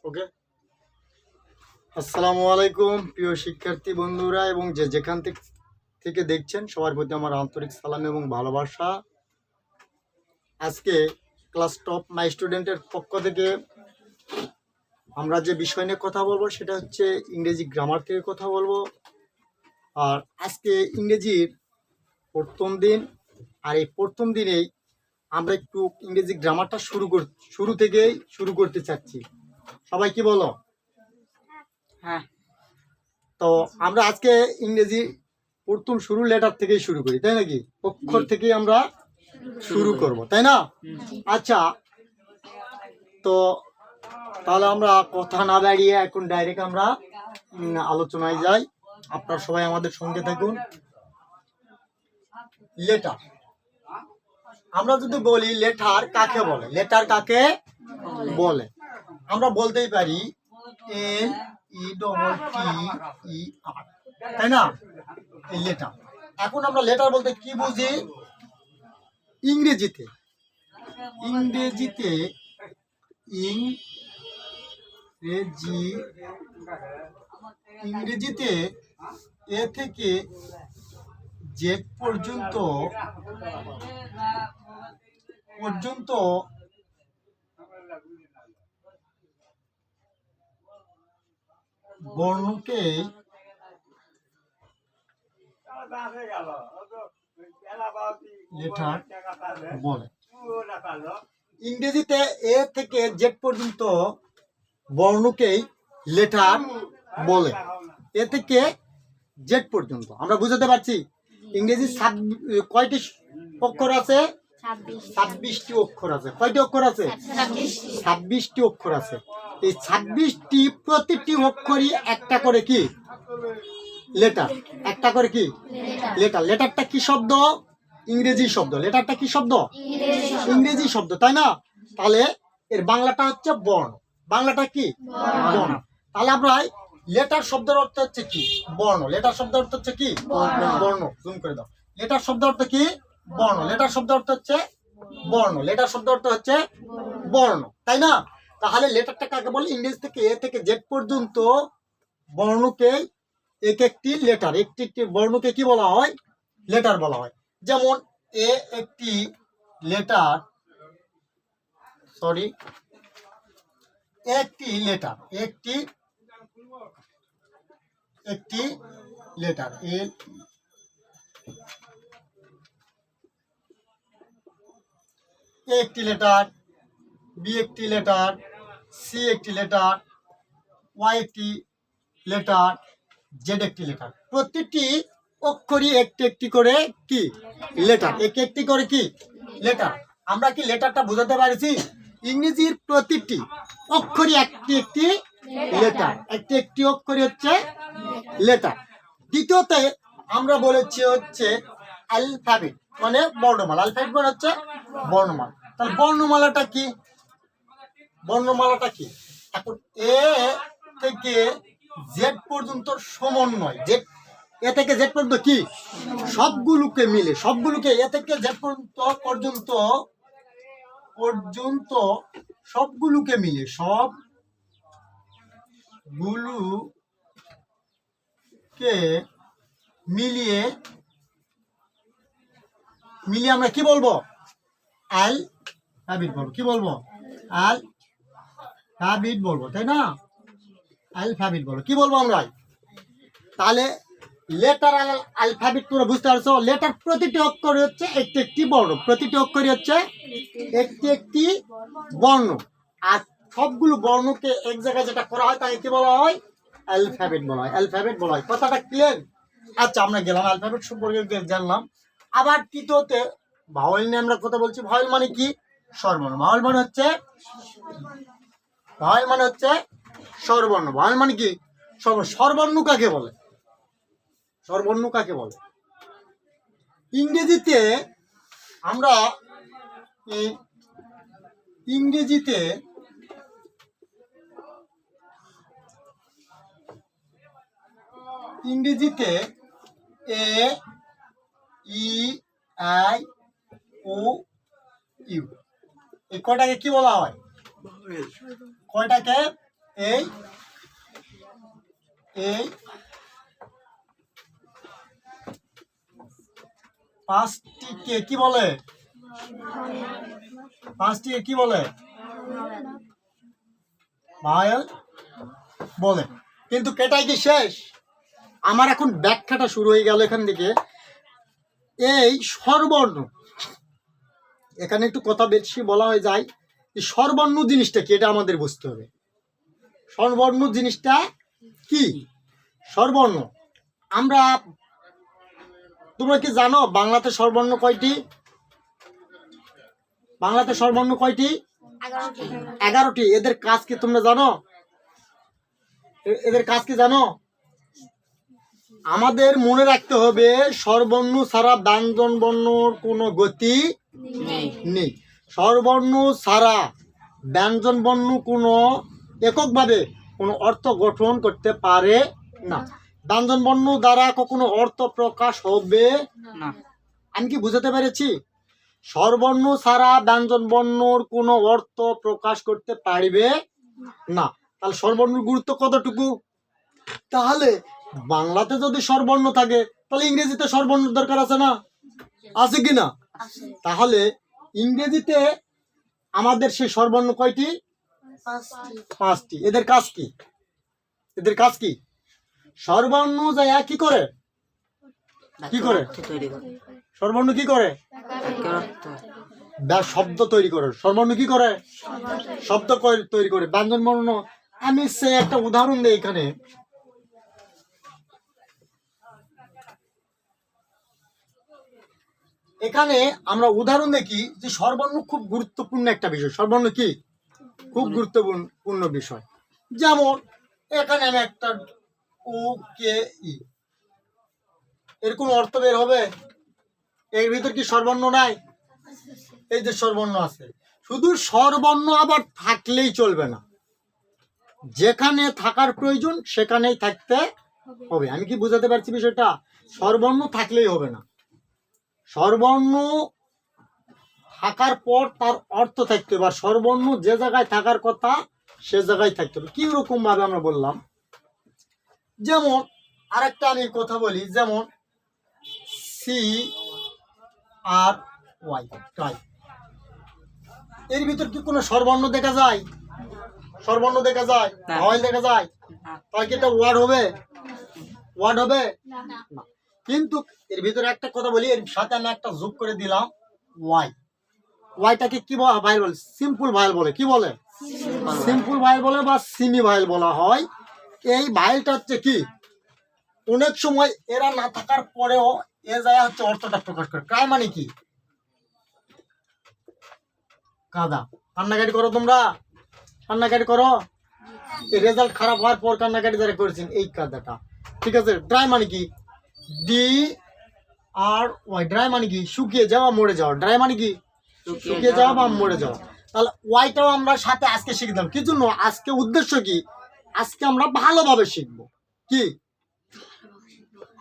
ওকে। আসসালামু আলাইকুম প্রিয় শিক্ষার্থী বন্ধুরা এবং যেখান থেকে দেখছেন সবার প্রতি আমার আন্তরিক সালাম এবং ভালোবাসা। আজকে ক্লাস টপ মাই স্টুডেন্টের পক্ষ থেকে আমরা যে বিষয় নিয়ে কথা বলবো সেটা হচ্ছে ইংরেজি গ্রামার থেকে কথা বলবো। আর আজকে ইংরেজির প্রথম দিন, আর এই প্রথম দিনেই আমরা একটু ইংরেজি গ্রামারটা শুরু থেকেই শুরু করতে চাচ্ছি। সবাই কি বলো? হ্যাঁ। তো আমরা আজকে ইংরেজি প্রথম শুরু লেটার থেকেই শুরু করি, তাই নাকি? অক্ষর থেকেই আমরা শুরু করব, তাই না? আচ্ছা, তো তাহলে আমরা কথা না বাড়িয়ে এখন ডাইরেক্ট আমরা আলোচনায় যাই। আপনারা সবাই আমাদের সঙ্গে থাকুন। লেটার, আমরা যদি বলি লেটার কাকে বলে, লেটার কাকে বলে, আমরা বলতেই পারি LETTER, তাই না? এই লেটার। এখন আমরা লেটার বলতে কি বুঝি? ইংরেজিতে ইংরেজিতে এ থেকে জেড পর্যন্ত বর্ণকে লেটার বলে। ইংরেজিতে এ থেকে জেড পর্যন্ত বর্ণকেই লেটার বলে। এ থেকে জেড পর্যন্ত আমরা বুঝাতে পারছি। ইংরেজি কয়টি অক্ষর আছে? 26টি অক্ষর আছে। কয়টি অক্ষর আছে? 26টি অক্ষর আছে। এই 26টি প্রতিটি অক্ষরই একটা করে কি লেটার, একটা করে কি লেটার। লেটারটা কি শব্দ? ইংরেজি শব্দ। লেটারটা কি শব্দ? ইংরেজি শব্দ, তাই না? তাহলে এর বাংলাটা হচ্ছে বর্ণ। বাংলাটা কি? বর্ণ। তাহলে আমরা লেটার শব্দের অর্থ হচ্ছে কি? বর্ণ। লেটার শব্দের অর্থ হচ্ছে কি? বর্ণ। জুম করে দাও। লেটার শব্দের অর্থ কি? বর্ণ। লেটার শব্দের অর্থ হচ্ছে বর্ণ। লেটার শব্দের অর্থ হচ্ছে বর্ণ, তাই না? তাহলে লেটারটা কাকে বলে? ইংরেজি থেকে এ থেকে জেড পর্যন্ত বর্ণকে এক একটি লেটার, একটি একটি বর্ণকে কি বলা হয়? লেটার বলা হয়। যেমন এ একটি লেটার, একটি লেটার, একটি লেটার। একটি লেটার, বি একটি লেটার, সি একটি লেটার, ওয়াই একটি লেটার, জেড একটি লেটার। প্রতিটি অক্ষরই একটি একটি করে কি লেটার, একটি করে কি লেটার। আমরা কি লেটারটা বোঝাতে পারছি? ইংরেজির প্রতিটি অক্ষরই একটি একটি লেটার, একটি একটি অক্ষরই হচ্ছে লেটার। দ্বিতীয়তে আমরা বলেছি হচ্ছে অ্যালফাবেট, মানে বর্ণমালা। অ্যালফাবেট মানে হচ্ছে বর্ণমালা। তাহলে বর্ণমালাটা কি? বর্ণমালাটা কি? এখন এ থেকে জেড পর্যন্ত সমন্বয়। জেড, এ থেকে জেড পর্যন্ত কি সবগুলোকে মিলে, সবগুলোকে এ থেকে জেড পর্যন্ত সবগুলোকে মিলে, সবগুলোকে মিলিয়ে আমরা কি বলবো? অ্যালফাবেট বলবো। কি বলবো? অ্যালফাবেট বলবো, তাই না? অ্যালফাবেট বলবো। কি বলবো আমরা? তাহলে লেটার অ্যালফাবেট তোমরা বুঝতে পারছো? লেটার প্রতিটি অক্ষর হচ্ছে একটি একটি বর্ণ, প্রতিটি অক্ষরই হচ্ছে একটি একটি বর্ণ। আর সবগুলো বর্ণকে এক জায়গায় যেটা করা হয় তাকে কি বলা হয়? অ্যালফাবেট বলা হয়। অ্যালফাবেট বলা হয়। কথাটা ক্লিয়ার? আচ্ছা, আমরা গেলাম অ্যালফাবেট সম্পর্কে জানলাম। আবার তৃতীয়তে ভাওয়েল নিয়ে আমরা কথা বলছি। ভাওয়েল মানে কি? স্বরবর্ণ। ভাওয়েল মানে হচ্ছে স্বরবর্ণ। ভাওয়েল মানে কি? স্বরবর্ণ কাকে বলে? স্বরবর্ণ কাকে বলে? ইংরেজিতে আমরা ইংরেজিতে এ ই আই ও ইউ এই কয়টাকে কি বলা হয়? কয়টাকে? এই এই পাঁচটিকে কি বলে? পাঁচটিকে কি বলে? ভাওয়েল বলে। কিন্তু এটাই কি শেষ? আমার এখন ব্যাখ্যাটা শুরু হয়ে গেল এখান থেকে। এই স্বরবর্ণ, এখানে একটু কথা বেশি বলা হয়ে যায়। এই স্বরবর্ণ জিনিসটা কি, এটা আমাদের বুঝতে হবে। স্বরবর্ণ জিনিসটা কি? স্বরবর্ণ আমরা, তোমরা কি জানো বাংলাতে স্বরবর্ণ কয়টি? বাংলাতে স্বরবর্ণ কয়টি? 11টি। এদের কাজ কি তোমরা জানো? এদের কাজ কি জানো? আমাদের মনে রাখতে হবে স্বরবর্ণ ছাড়া ব্যঞ্জন বর্ণর কোনো গতি নেই। স্বরবর্ণ ছাড়া ব্যঞ্জন বর্ণ কোনো এককভাবে কোনো অর্থ গঠন করতে পারে না। ব্যঞ্জন বর্ণ দ্বারা কখনো অর্থ প্রকাশ হবে না। আমি কি বুঝাতে পেরেছি? স্বরবর্ণ ছাড়া ব্যঞ্জন বর্ণর কোনো অর্থ প্রকাশ করতে পারবে না। তাহলে স্বরবর্ণের গুরুত্ব কতটুকু? তাহলে বাংলাতে যদি স্বরবর্ণ থাকে তাহলে ইংরেজিতে স্বরবর্ণের দরকার আছে না? আছে কি না? তাহলে ইংরেজিতে আমাদের সেই স্বরবর্ণ কয়টি? 5টি। এদের কাজ কি? এদের কাজ কি? স্বরবর্ণ যায় কি করে? কি করে? তৈরি করে। স্বরবর্ণ কি করে? শব্দ তৈরি করে। স্বরবর্ণ কি করে? শব্দ তৈরি করে। ব্যঞ্জন বর্ণ, আমি সে একটা উদাহরণ দিই এখানে। এখানে আমরা উদাহরণ দেখি যে স্বরবর্ণ খুব গুরুত্বপূর্ণ একটা বিষয়। স্বরবর্ণ কি? খুব গুরুত্বপূর্ণ বিষয়। যেমন এখানে আমি একটা ও কে ই, এর কোন অর্থ বের হবে? এর ভিতর কি স্বরবর্ণ নাই? এই যে স্বরবর্ণ আছে। শুধু স্বরবর্ণ আবার থাকলেই চলবে না, যেখানে থাকার প্রয়োজন সেখানেই থাকতে হবে। আমি কি বুঝাতে পারছি বিষয়টা? স্বরবর্ণ থাকলেই হবে না, স্বরবর্ণ থাকার পর তার অর্থ থাকতে হবে। আর স্বরবর্ণ যে জায়গায় থাকার কথা সে জায়গায় থাকতে হবে। কি রকম ভাবে আমরা বললাম, যেমন আরেকটা আমি কথা বলি, যেমন সি আর ওয়াই, ট্রাই, এর ভিতর কি কোনো স্বরবর্ণ দেখা যায়? স্বরবর্ণ দেখা যায়? ভাওয়েল দেখা যায়? তাহলে কি এটা ওয়ার্ড হবে? ওয়ার্ড হবে না। কিন্তু এর ভিতরে একটা কথা বলি, এর সাথে আমি একটা যোগ করে দিলাম ওয়াই। ওয়াইটাকে কি ভাইল বলে? সিম্পল ভাইল বলে। কি বলে? সিম্পল ভাইল বলে বা সিমি ভাইল বলা হয়। এই ভাইলটা হচ্ছে কি, অনেক সময় এরা না থাকার পরেও এ যায় হচ্ছে অর্থটা প্রকাশ করে। ট্রাই মানে কি? কাদা। কান্নাকাটি করো তোমরা? কান্নাকাটি করো? রেজাল্ট খারাপ হওয়ার পর কান্নাকাটি যারা করেছেন, এই কাদাটা। ঠিক আছে। ড্রাই মানে কি? ডি আর ওয়াই। ড্রাই মানে কি? শুকিয়ে যাওয়া, মরে যাওয়া। ড্রাই মানে কি? শুকিয়ে যাওয়া বা মরে যাওয়া। তাহলে ওয়াইটাও আমরা সাথে আজকে শিখলাম। কি জন্য? আজকে উদ্দেশ্য কি? আজকে আমরা ভালোভাবে শিখবো। কি?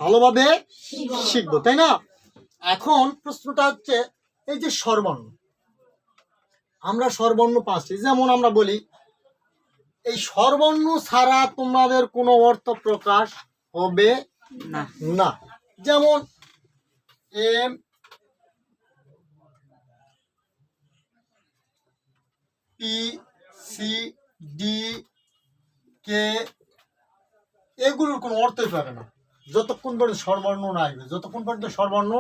ভালোভাবে শিখবো, তাই না? এখন প্রশ্নটা হচ্ছে এই যে স্বরবর্ণ, আমরা স্বরবর্ণ 5টি, যেমন আমরা বলি এই স্বরবর্ণ ছাড়া তোমাদের কোনো অর্থ প্রকাশ হবে না। যেমন এম, পি, সি, ডি, কে, এগুলোর কোনো অর্থই পাবে না যতক্ষণ পর্যন্ত স্বরবর্ণ না আসবে। যতক্ষণ পর্যন্ত স্বরবর্ণ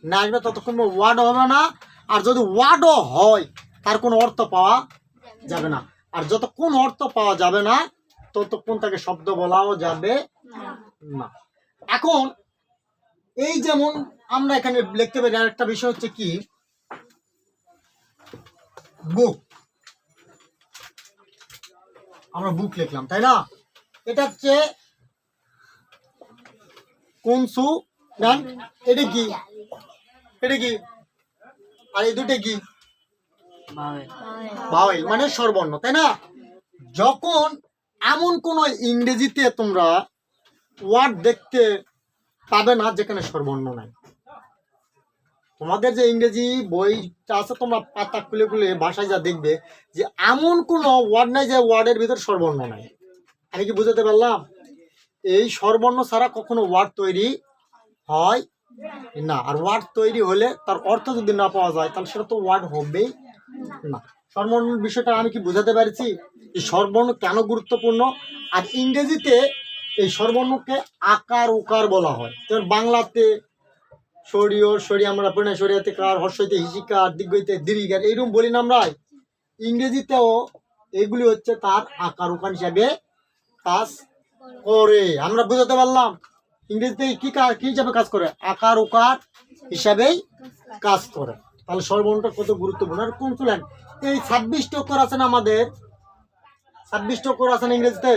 না আসবে ততক্ষণ ওয়ার্ড হবে না। আর যদি ওয়ার্ডও হয় তার কোনো অর্থ পাওয়া যাবে না। আর যতক্ষণ অর্থ পাওয়া যাবে না ততক্ষণ তাকে শব্দ বলাও যাবে না। এখন এই যেমন আমরা এখানে লিখতে পারি আরেকটা বিষয় হচ্ছে কি, বুক। আমরা বুক লিখলাম, তাই না? এটা হচ্ছে কনসোনেন্ট। এটা কি? এটা কি? আর এই দুটো কি? ভাওয়েল মানে স্বরবর্ণ, তাই না? যখন এমন কোন ইংরেজিতে তোমরা ওয়ার্ড দেখতে পাবে না যেখানে স্বরবর্ণ নাই। তোমাদের যে ইংরেজি বইটা আছে তোমরা পাতা খুলে খুলে ভাষায় যা দেখবে যে এমন কোনো ওয়ার্ড নাই যে ওয়ার্ডের ভিতর স্বরবর্ণ নাই। আমি কি বুঝাতে পারলাম? এই স্বরবর্ণ ছাড়া কখনো ওয়ার্ড তৈরি হয় না। আর ওয়ার্ড তৈরি হলে তার অর্থ যদি না পাওয়া যায় তাহলে সেটা তো ওয়ার্ড হবেই না। স্বরবর্ণের বিষয়টা আমি কি বুঝাতে পারছি? এই স্বরবর্ণ কেন গুরুত্বপূর্ণ? আর ইংরেজিতে এই স্বরবর্ণকে আকার উকার বলা হয়। যেমন বাংলাতে সরিয় সরি আমরা পড়ি না, সরিয়াতে কার, হর্ষইতে হিসিকার, দীর্ঘইতে দীর্ঘিকার, এইরকম বলি না আমরা। ইংরেজিতেও এগুলি হচ্ছে তার আকার উকার হিসাবে কাজ করে। আমরা বুঝাতে পারলাম ইংরেজিতে কি হিসাবে কাজ করে? আকার উকার হিসাবেই কাজ করে। তাহলে স্বরবর্ণটা কত গুরুত্বপূর্ণ। আর কনসোনেন্ট এই 26টি অক্ষর আছে না আমাদের, 26টি অক্ষর আছে না ইংরেজিতে,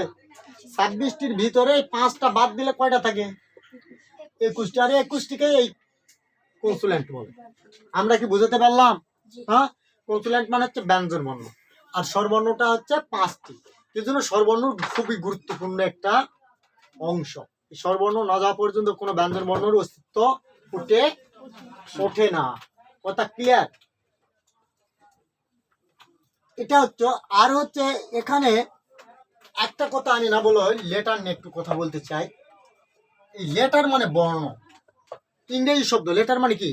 26টির ভিতরে 5টা বাদ দিলে কয়টা থাকে? 21টি। আর 21টিকে এই কনসোনেন্ট বলে। আমরা কি বুঝাতে পারলাম? হ্যাঁ, কনসোনেন্ট মানে হচ্ছে ব্যঞ্জন বর্ণ, আর স্বরবর্ণটা হচ্ছে 5টি। এই জন্য স্বরবর্ণ খুবই গুরুত্বপূর্ণ একটা অংশ। এই স্বরবর্ণ না যাওয়া পর্যন্ত কোনো ব্যঞ্জন বর্ণের অস্তিত্ব ওঠে না। কথা ক্লিয়ার? এটা হচ্ছে। আর হচ্ছে এখানে একটা কথা আমি না বলে লেটার নিয়ে একটু কথা বলতে চাই। এই লেটার মানে বর্ণ, ইংরেজি শব্দ। লেটার মানে কি?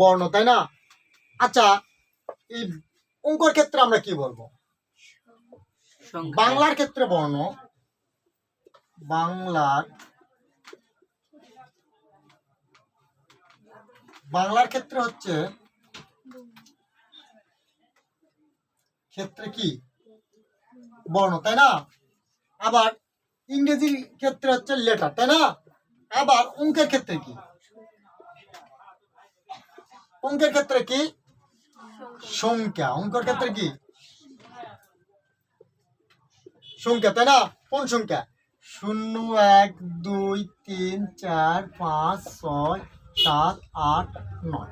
বর্ণ, তাই না? আচ্ছা, এই অঙ্কর ক্ষেত্রে আমরা কি বলবো? বাংলার ক্ষেত্রে বর্ণ, বাংলার ক্ষেত্রে হচ্ছে ক্ষেত্রে কি? বর্ণ, তাই না? আবার ইংরেজির ক্ষেত্রে হচ্ছে লেটার, তাই না? আবার অঙ্কের ক্ষেত্রে কি? অঙ্কের ক্ষেত্রে কি? সংখ্যা। অঙ্কের ক্ষেত্রে কি? সংখ্যা, তাই না? কোন সংখ্যা? 0 1 2 3 4 5 6 7 8 9।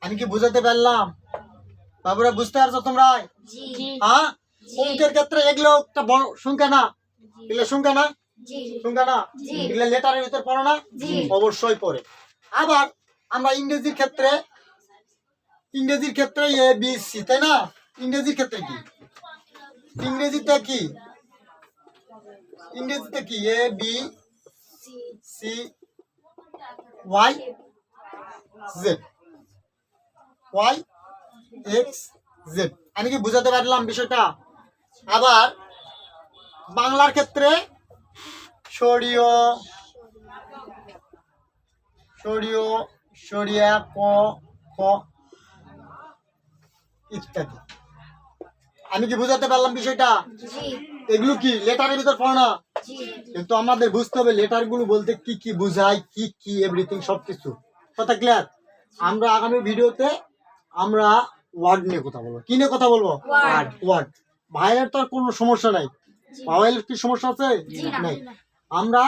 আমি কি বুঝাতে পারলাম? বাবুরা বুঝতে পারছো তোমরা? হ্যাঁ, অঙ্কের ক্ষেত্রে এগুলো একটা বড় সংখ্যা না? এগুলো সংখ্যা না? সংখ্যা না? এগুলো লেটারের ভিতর পড়ো না? অবশ্যই পড়ে। আবার আমরা ইংরেজির ক্ষেত্রে এ বি সি, তাই না? ইংরেজির ক্ষেত্রে কি? ইংরেজিতে কি? A B C Y Z, Y X Z. আমি কি বুঝাতে পারলাম বিষয়টা? আবার বাংলার ক্ষেত্রে সরিয়, সরিয়া, ক খ ইত্যাদি। আমি কি বুঝাতে পারলাম বিষয়টা? এগুলো কি লেটারের ভিতর পড়ে না? কিন্তু আমাদের বুঝতে হবে লেটার গুলো বলতে কি কি বুঝায়, কি কি এভরিথিং সবকিছু। কথা ক্লিয়ার? আমরা আগামী ভিডিওতে আমরা ওয়ার্ড নিয়ে কথা বলবো। কি নিয়ে কথা বলবো? ওয়ার্ড। ভাইয়ের তো আর কোনো সমস্যা নাই। ভাইয়ের কি সমস্যা আছে? নাই। আমরা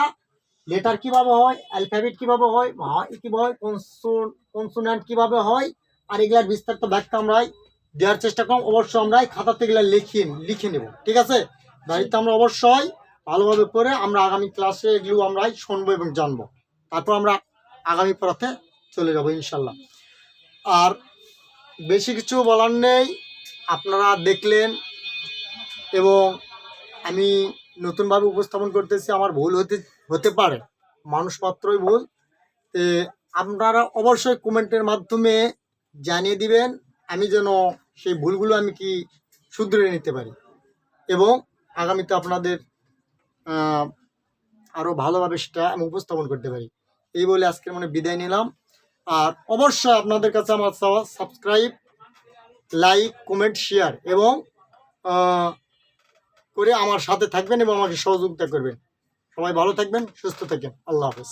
লেটার কিভাবে হয়, অ্যালফাবেট কিভাবে হয়, কিভাবে হয়, কনসোনেন্ট কিভাবে হয়, আর এগুলার বিস্তারিত ব্যাখ্যা আমরা দেওয়ার চেষ্টা করব। অবশ্যই আমরা খাতাতে এগুলা লিখে নেব। ঠিক আছে? বাড়িতে আমরা অবশ্যই ভালোভাবে করে আমরা আগামী ক্লাসে এগুলো আমরা শুনবো এবং জানবো। তারপর আমরা আগামী পথে চলে যাব ইনশাল্লাহ। আর বেশি কিছু বলার নেই, আপনারা দেখলেন এবং আমি নতুনভাবে উপস্থাপন করতেছি। আমার ভুল হতে পারে, মানুষ মাত্রই ভুল। আপনারা অবশ্যই কমেন্টের মাধ্যমে জানিয়ে দিবেন, আমি যেন সেই ভুলগুলো আমি কি শুধরে নিতে পারি এবং আগামীতে আপনাদের আরও ভালোভাবে সেটা আমি উপস্থাপন করতে পারি। এই বলে আজকের মনে বিদায় নিলাম। আর অবশ্যই আপনাদের কাছে আমার সাবস্ক্রাইব, লাইক, কমেন্ট, শেয়ার এবং করে আমার সাথে থাকবেন এবং আমাকে সহযোগিতা করবেন। সবাই ভালো থাকবেন, সুস্থ থাকবেন। আল্লাহ হাফেজ।